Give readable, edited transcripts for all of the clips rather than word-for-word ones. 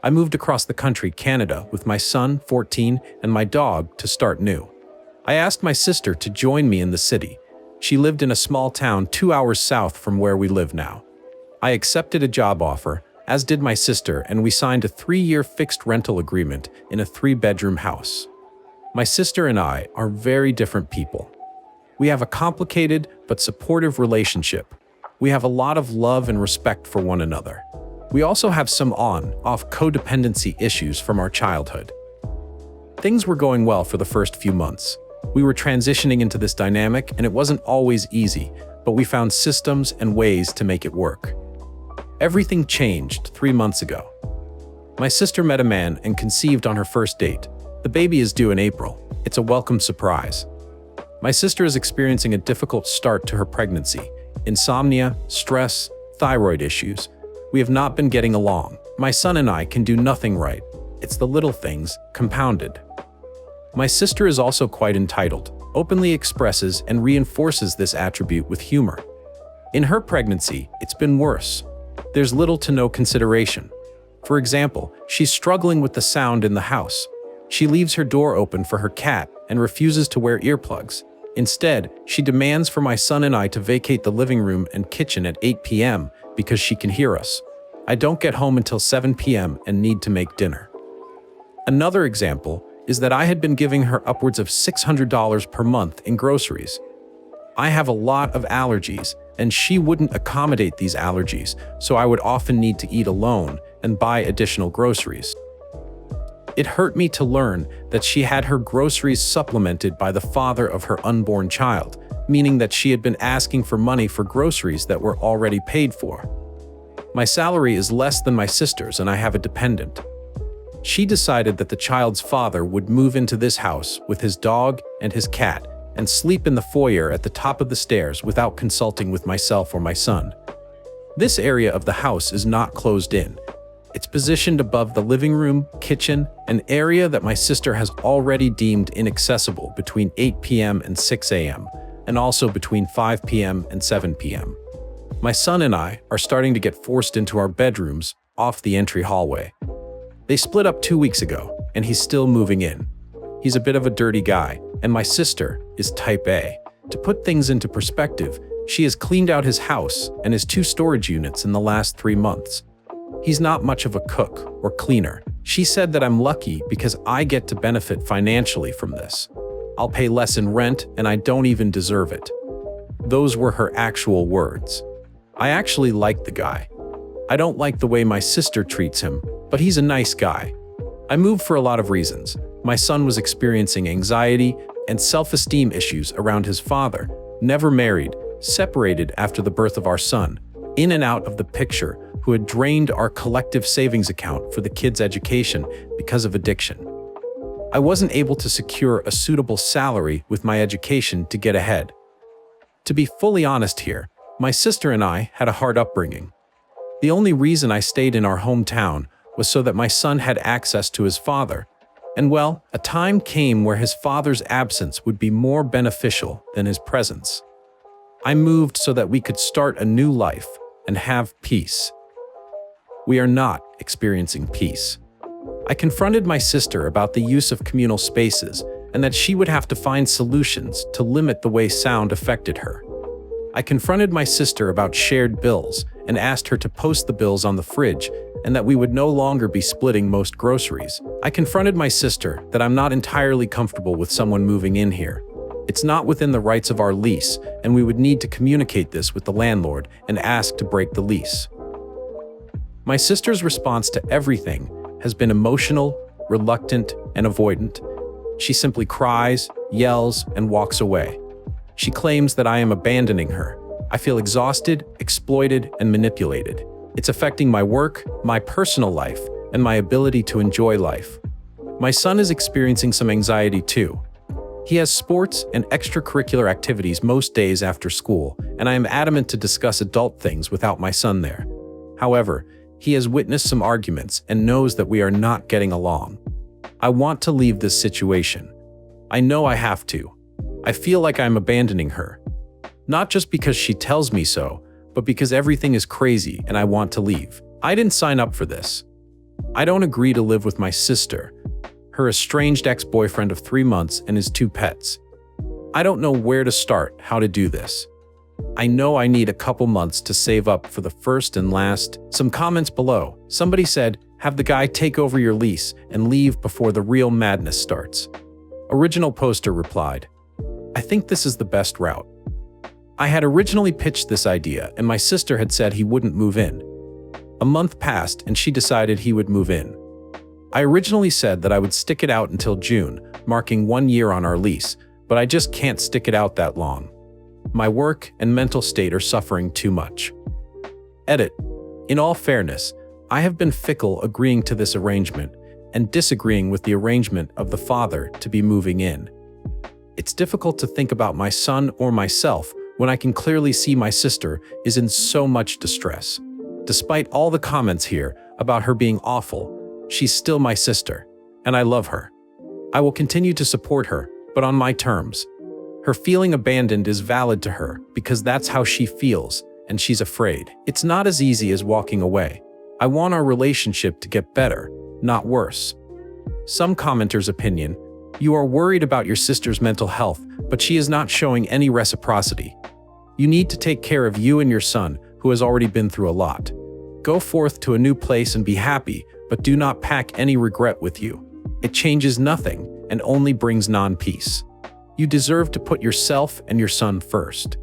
I moved across the country, Canada, with my son, 14, and my dog to start new. I asked my sister to join me in the city. She lived in a small town 2 hours south from where we live now. I accepted a job offer, as did my sister, and we signed a 3-year fixed rental agreement in a 3-bedroom house. My sister and I are very different people. We have a complicated but supportive relationship. We have a lot of love and respect for one another. We also have some on-off codependency issues from our childhood. Things were going well for the first few months. We were transitioning into this dynamic, and it wasn't always easy, but we found systems and ways to make it work. Everything changed 3 months ago. My sister met a man and conceived on her first date. The baby is due in April. It's a welcome surprise. My sister is experiencing a difficult start to her pregnancy. Insomnia, stress, thyroid issues. We have not been getting along. My son and I can do nothing right. It's the little things, compounded. My sister is also quite entitled, openly expresses and reinforces this attribute with humor. In her pregnancy, it's been worse. There's little to no consideration. For example, she's struggling with the sound in the house. She leaves her door open for her cat and refuses to wear earplugs. Instead, she demands for my son and I to vacate the living room and kitchen at 8 p.m. because she can hear us. I don't get home until 7 p.m. and need to make dinner. Another example is that I had been giving her upwards of $600 per month in groceries. I have a lot of allergies, and she wouldn't accommodate these allergies, so I would often need to eat alone and buy additional groceries. It hurt me to learn that she had her groceries supplemented by the father of her unborn child, meaning that she had been asking for money for groceries that were already paid for. My salary is less than my sister's, and I have a dependent. She decided that the child's father would move into this house with his dog and his cat and sleep in the foyer at the top of the stairs without consulting with myself or my son. This area of the house is not closed in. It's positioned above the living room, kitchen, an area that my sister has already deemed inaccessible between 8 p.m. and 6 a.m., and also between 5 p.m. and 7 p.m. My son and I are starting to get forced into our bedrooms off the entry hallway. They split up 2 weeks ago, and he's still moving in. He's a bit of a dirty guy, and my sister is type A. To put things into perspective, she has cleaned out his house and his 2 storage units in the last 3 months. He's not much of a cook or cleaner. She said that I'm lucky because I get to benefit financially from this. I'll pay less in rent, and I don't even deserve it. Those were her actual words. I actually like the guy. I don't like the way my sister treats him, but he's a nice guy. I moved for a lot of reasons. My son was experiencing anxiety and self-esteem issues around his father, never married, separated after the birth of our son, in and out of the picture, who had drained our collective savings account for the kid's education because of addiction. I wasn't able to secure a suitable salary with my education to get ahead. To be fully honest here, my sister and I had a hard upbringing. The only reason I stayed in our hometown was so that my son had access to his father, and well, a time came where his father's absence would be more beneficial than his presence. I moved so that we could start a new life and have peace. We are not experiencing peace. I confronted my sister about the use of communal spaces and that she would have to find solutions to limit the way sound affected her. I confronted my sister about shared bills and asked her to post the bills on the fridge and that we would no longer be splitting most groceries. I confronted my sister that I'm not entirely comfortable with someone moving in here. It's not within the rights of our lease, and we would need to communicate this with the landlord and ask to break the lease. My sister's response to everything has been emotional, reluctant, and avoidant. She simply cries, yells, and walks away. She claims that I am abandoning her. I feel exhausted, exploited, and manipulated. It's affecting my work, my personal life, and my ability to enjoy life. My son is experiencing some anxiety too. He has sports and extracurricular activities most days after school, and I am adamant to discuss adult things without my son there. However, he has witnessed some arguments and knows that we are not getting along. I want to leave this situation. I know I have to. I feel like I'm abandoning her. Not just because she tells me so, but because everything is crazy and I want to leave. I didn't sign up for this. I don't agree to live with my sister, her estranged ex-boyfriend of 3 months, and his 2 pets. I don't know where to start, how to do this. I know I need a couple months to save up for the first and last. Some comments below. Somebody said, have the guy take over your lease and leave before the real madness starts. Original poster replied, I think this is the best route. I had originally pitched this idea and my sister had said he wouldn't move in. A month passed and she decided he would move in. I originally said that I would stick it out until June, marking 1 year on our lease, but I just can't stick it out that long. My work and mental state are suffering too much. Edit. In all fairness, I have been fickle agreeing to this arrangement and disagreeing with the arrangement of the father to be moving in. It's difficult to think about my son or myself when I can clearly see my sister is in so much distress. Despite all the comments here about her being awful, she's still my sister, and I love her. I will continue to support her, but on my terms. Her feeling abandoned is valid to her because that's how she feels, and she's afraid. It's not as easy as walking away. I want our relationship to get better, not worse. Some commenters' opinion, you are worried about your sister's mental health, but she is not showing any reciprocity. You need to take care of you and your son, who has already been through a lot. Go forth to a new place and be happy, but do not pack any regret with you. It changes nothing and only brings non-peace. You deserve to put yourself and your son first.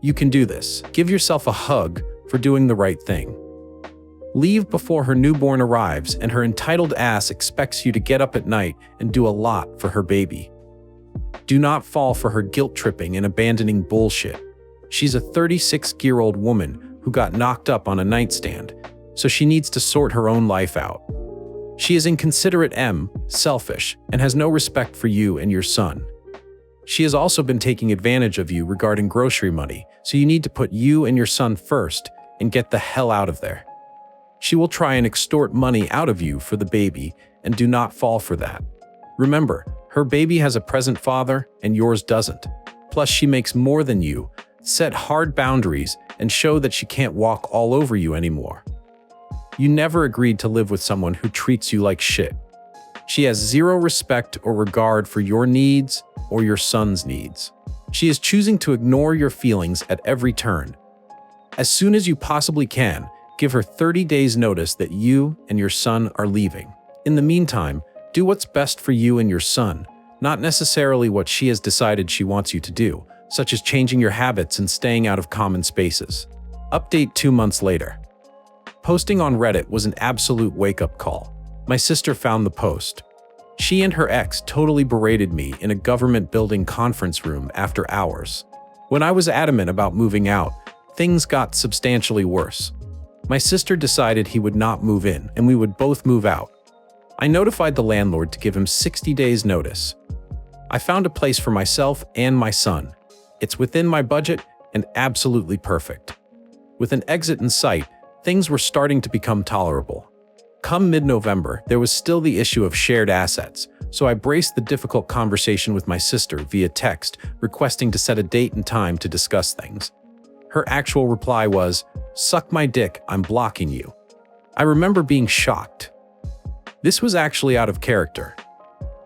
You can do this. Give yourself a hug for doing the right thing. Leave before her newborn arrives and her entitled ass expects you to get up at night and do a lot for her baby. Do not fall for her guilt-tripping and abandoning bullshit. She's a 36-year-old woman who got knocked up on a nightstand, so she needs to sort her own life out. She is inconsiderate, selfish, and has no respect for you and your son. She has also been taking advantage of you regarding grocery money, so you need to put you and your son first and get the hell out of there. She will try and extort money out of you for the baby, and do not fall for that. Remember, her baby has a present father and yours doesn't. Plus, she makes more than you. Set hard boundaries and show that she can't walk all over you anymore. You never agreed to live with someone who treats you like shit. She has zero respect or regard for your needs or your son's needs. She is choosing to ignore your feelings at every turn. As soon as you possibly can, give her 30 days notice that you and your son are leaving. In the meantime, do what's best for you and your son, not necessarily what she has decided she wants you to do, such as changing your habits and staying out of common spaces. Update 2 months later. Posting on Reddit was an absolute wake-up call. My sister found the post. She and her ex totally berated me in a government building conference room after hours. When I was adamant about moving out, things got substantially worse. My sister decided he would not move in and we would both move out. I notified the landlord to give him 60 days notice. I found a place for myself and my son. It's within my budget and absolutely perfect. With an exit in sight, things were starting to become tolerable. Come mid-November, there was still the issue of shared assets, so I braced the difficult conversation with my sister via text, requesting to set a date and time to discuss things. Her actual reply was, "Suck my dick, I'm blocking you." I remember being shocked. This was actually out of character.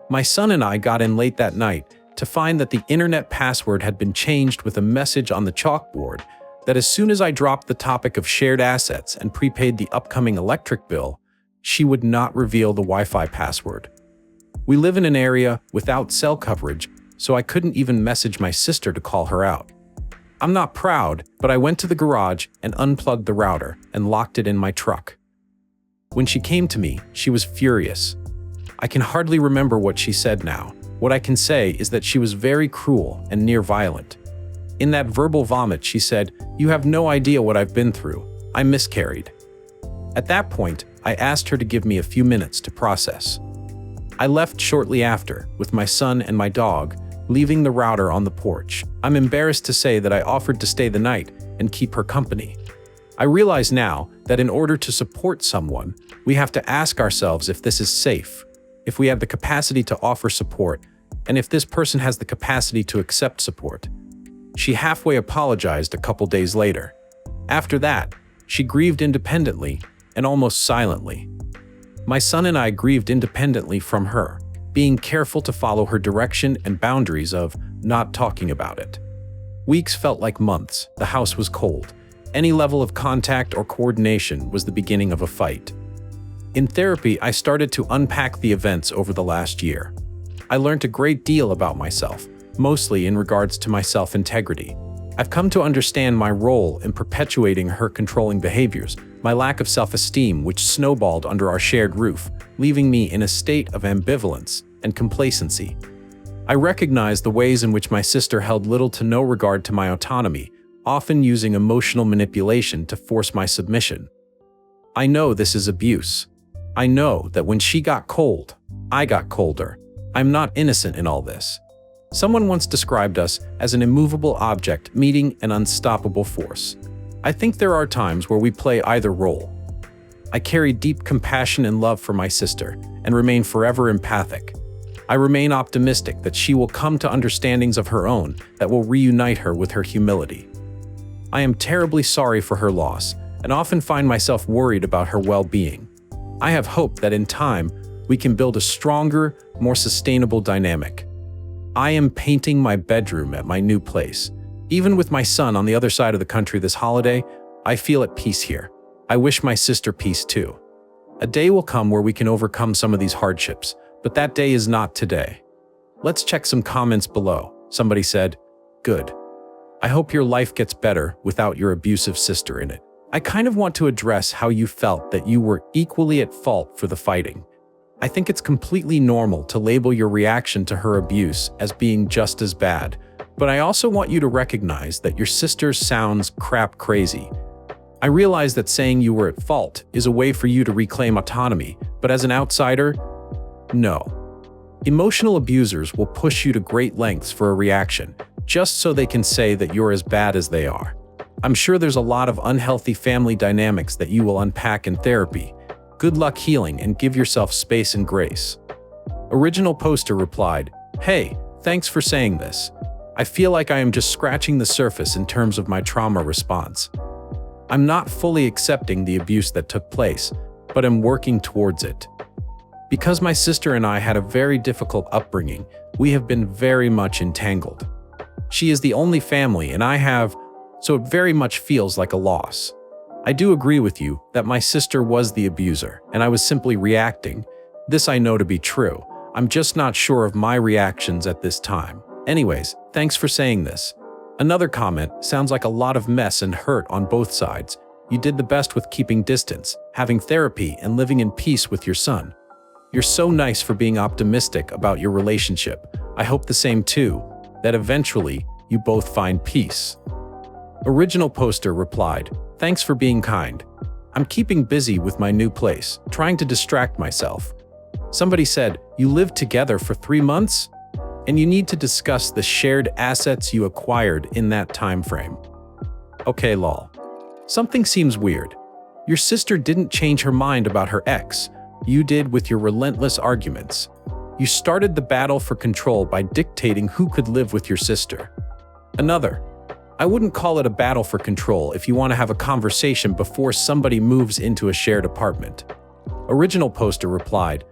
My son and I got in late that night to find that the internet password had been changed with a message on the chalkboard that as soon as I dropped the topic of shared assets and prepaid the upcoming electric bill, she would not reveal the Wi-Fi password. We live in an area without cell coverage, so I couldn't even message my sister to call her out. I'm not proud, but I went to the garage and unplugged the router and locked it in my truck. When she came to me, she was furious. I can hardly remember what she said now. What I can say is that she was very cruel and near violent. In that verbal vomit, she said, "You have no idea what I've been through. I miscarried." At that point, I asked her to give me a few minutes to process. I left shortly after, with my son and my dog, leaving the router on the porch. I'm embarrassed to say that I offered to stay the night and keep her company. I realize now that in order to support someone, we have to ask ourselves if this is safe, if we have the capacity to offer support, and if this person has the capacity to accept support. She halfway apologized a couple days later. After that, she grieved independently and almost silently. My son and I grieved independently from her, being careful to follow her direction and boundaries of not talking about it. Weeks felt like months. The house was cold. Any level of contact or coordination was the beginning of a fight. In therapy, I started to unpack the events over the last year. I learned a great deal about myself, mostly in regards to my self-integrity. I've come to understand my role in perpetuating her controlling behaviors, my lack of self-esteem which snowballed under our shared roof, leaving me in a state of ambivalence and complacency. I recognized the ways in which my sister held little to no regard to my autonomy, often using emotional manipulation to force my submission. I know this is abuse. I know that when she got cold, I got colder. I'm not innocent in all this. Someone once described us as an immovable object meeting an unstoppable force. I think there are times where we play either role. I carry deep compassion and love for my sister and remain forever empathic. I remain optimistic that she will come to understandings of her own that will reunite her with her humility. I am terribly sorry for her loss and often find myself worried about her well-being. I have hope that in time, we can build a stronger, more sustainable dynamic. I am painting my bedroom at my new place. Even with my son on the other side of the country this holiday, I feel at peace here. I wish my sister peace too. A day will come where we can overcome some of these hardships, but that day is not today. Let's check some comments below. Somebody said, "Good. I hope your life gets better without your abusive sister in it." I kind of want to address how you felt that you were equally at fault for the fighting. I think it's completely normal to label your reaction to her abuse as being just as bad, but I also want you to recognize that your sister sounds crap crazy. I realize that saying you were at fault is a way for you to reclaim autonomy, but as an outsider, no. Emotional abusers will push you to great lengths for a reaction, just so they can say that you're as bad as they are. I'm sure there's a lot of unhealthy family dynamics that you will unpack in therapy. Good luck healing and give yourself space and grace. Original poster replied, "Hey, thanks for saying this. I feel like I am just scratching the surface in terms of my trauma response. I'm not fully accepting the abuse that took place, but I'm working towards it. Because my sister and I had a very difficult upbringing, we have been very much entangled. She is the only family and I have, so it very much feels like a loss. I do agree with you that my sister was the abuser and I was simply reacting. This I know to be true. I'm just not sure of my reactions at this time. Anyways, thanks for saying this." Another comment, "Sounds like a lot of mess and hurt on both sides. You did the best with keeping distance, having therapy, and living in peace with your son. You're so nice for being optimistic about your relationship. I hope the same too, that eventually you both find peace." Original poster replied, "Thanks for being kind. I'm keeping busy with my new place, trying to distract myself." Somebody said, "You lived together for 3 months? And you need to discuss the shared assets you acquired in that time frame." Okay, lol. Something seems weird. Your sister didn't change her mind about her ex. You did with your relentless arguments. You started the battle for control by dictating who could live with your sister. Another, I wouldn't call it a battle for control if you want to have a conversation before somebody moves into a shared apartment. Original poster replied,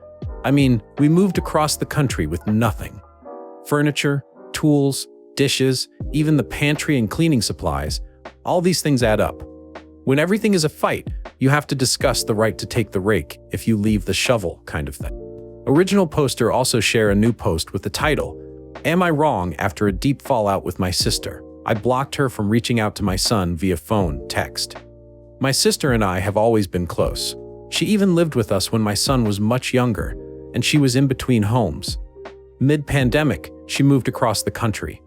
"I mean, we moved across the country with nothing. Furniture, tools, dishes, even the pantry and cleaning supplies, all these things add up. When everything is a fight, you have to discuss the right to take the rake if you leave the shovel kind of thing." Original poster also share a new post with the title, "Am I wrong after a deep fallout with my sister? I blocked her from reaching out to my son via phone, text. My sister and I have always been close. She even lived with us when my son was much younger, and she was in between homes. Mid-pandemic, she moved across the country.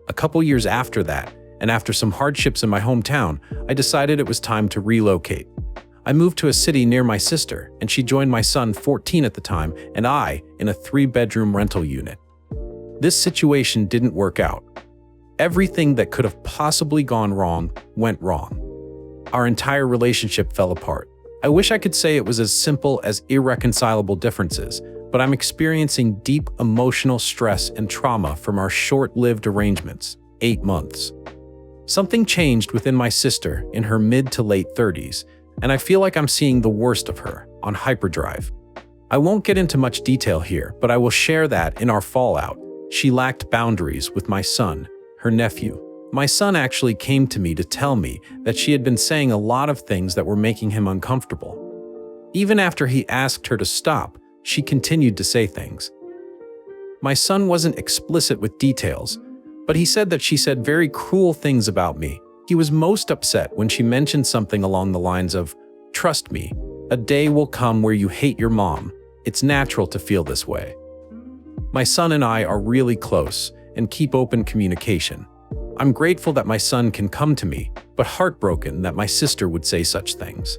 A couple years after that, and after some hardships in my hometown, I decided it was time to relocate. I moved to a city near my sister, and she joined my son, 14 at the time, and I in a 3-bedroom rental unit. This situation didn't work out. Everything that could have possibly gone wrong went wrong. Our entire relationship fell apart. I wish I could say it was as simple as irreconcilable differences, but I'm experiencing deep emotional stress and trauma from our short-lived arrangements, 8 months. Something changed within my sister in her mid to late 30s, and I feel like I'm seeing the worst of her on hyperdrive. I won't get into much detail here, but I will share that in our fallout, she lacked boundaries with my son, her nephew. My son actually came to me to tell me that she had been saying a lot of things that were making him uncomfortable. Even after he asked her to stop, she continued to say things. My son wasn't explicit with details, but he said that she said very cruel things about me. He was most upset when she mentioned something along the lines of, "Trust me, a day will come where you hate your mom. It's natural to feel this way." My son and I are really close and keep open communication. I'm grateful that my son can come to me, but heartbroken that my sister would say such things.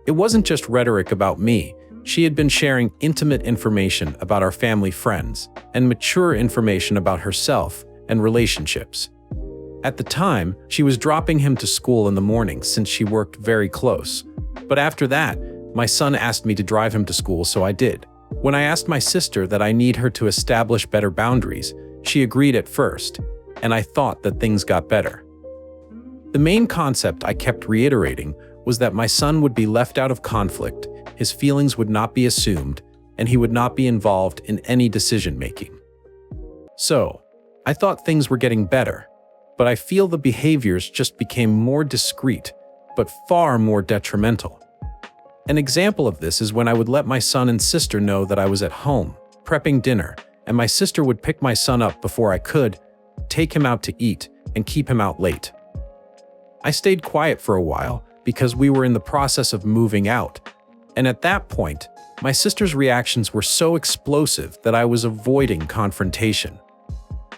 It wasn't just rhetoric about me. She had been sharing intimate information about our family friends and mature information about herself and relationships. At the time, she was dropping him to school in the morning since she worked very close. But after that, my son asked me to drive him to school, so I did. When I asked my sister that I need her to establish better boundaries, she agreed at first, and I thought that things got better. The main concept I kept reiterating was that my son would be left out of conflict, his feelings would not be assumed, and he would not be involved in any decision-making. So, I thought things were getting better, but I feel the behaviors just became more discreet, but far more detrimental. An example of this is when I would let my son and sister know that I was at home, prepping dinner, and my sister would pick my son up before I could, take him out to eat, and keep him out late. I stayed quiet for a while because we were in the process of moving out, and at that point, my sister's reactions were so explosive that I was avoiding confrontation.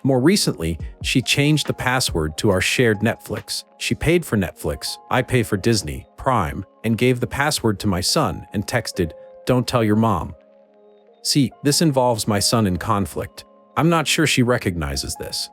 More recently, she changed the password to our shared Netflix. She paid for Netflix, I pay for Disney, Prime, and gave the password to my son and texted, "Don't tell your mom." See, this involves my son in conflict. I'm not sure she recognizes this.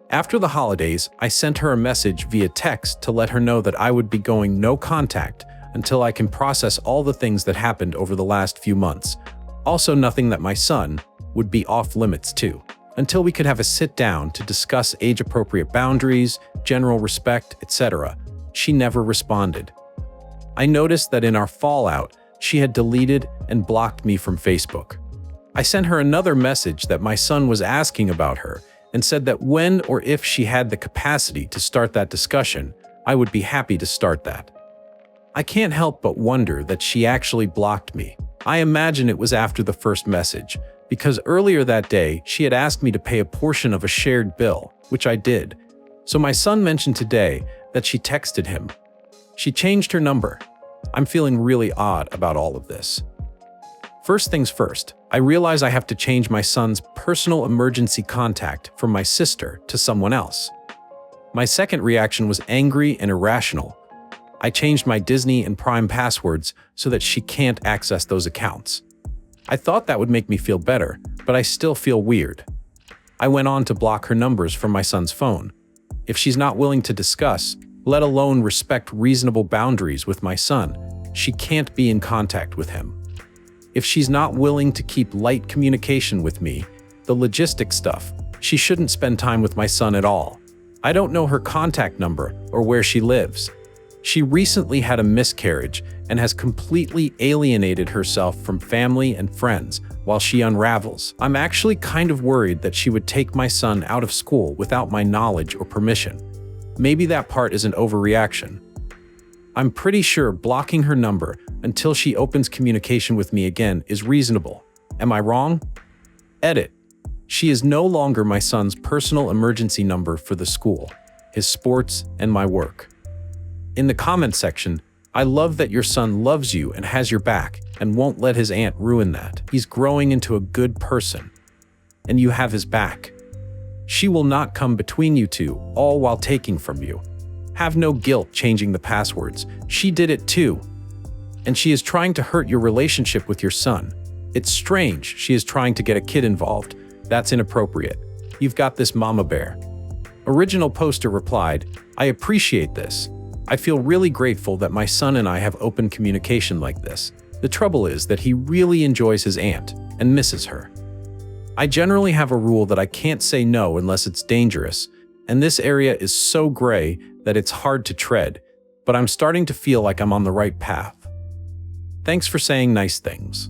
After the holidays, I sent her a message via text to let her know that I would be going no contact until I can process all the things that happened over the last few months. Also, nothing that my son would be off limits to, until we could have a sit-down to discuss age-appropriate boundaries, general respect, etc. She never responded. I noticed that in our fallout, she had deleted and blocked me from Facebook. I sent her another message that my son was asking about her and said that when or if she had the capacity to start that discussion, I would be happy to start that. I can't help but wonder that she actually blocked me. I imagine it was after the first message, because earlier that day, she had asked me to pay a portion of a shared bill, which I did. So my son mentioned today that she texted him. She changed her number. I'm feeling really odd about all of this. First things first, I realize I have to change my son's personal emergency contact from my sister to someone else. My second reaction was angry and irrational. I changed my Disney and Prime passwords so that she can't access those accounts. I thought that would make me feel better, but I still feel weird. I went on to block her numbers from my son's phone. If she's not willing to discuss, let alone respect reasonable boundaries with my son, she can't be in contact with him. If she's not willing to keep light communication with me, the logistic stuff, she shouldn't spend time with my son at all. I don't know her contact number or where she lives. She recently had a miscarriage and has completely alienated herself from family and friends while she unravels. I'm actually kind of worried that she would take my son out of school without my knowledge or permission. Maybe that part is an overreaction. I'm pretty sure blocking her number until she opens communication with me again is reasonable. Am I wrong? Edit. She is no longer my son's personal emergency number for the school, his sports, and my work. In the comment section, I love that your son loves you and has your back and won't let his aunt ruin that. He's growing into a good person, and you have his back. She will not come between you two, all while taking from you. Have no guilt changing the passwords. She did it too. And she is trying to hurt your relationship with your son. It's strange she is trying to get a kid involved. That's inappropriate. You've got this, mama bear. Original poster replied, I appreciate this. I feel really grateful that my son and I have open communication like this. The trouble is that he really enjoys his aunt and misses her. I generally have a rule that I can't say no unless it's dangerous, and this area is so gray that it's hard to tread, but I'm starting to feel like I'm on the right path. Thanks for saying nice things.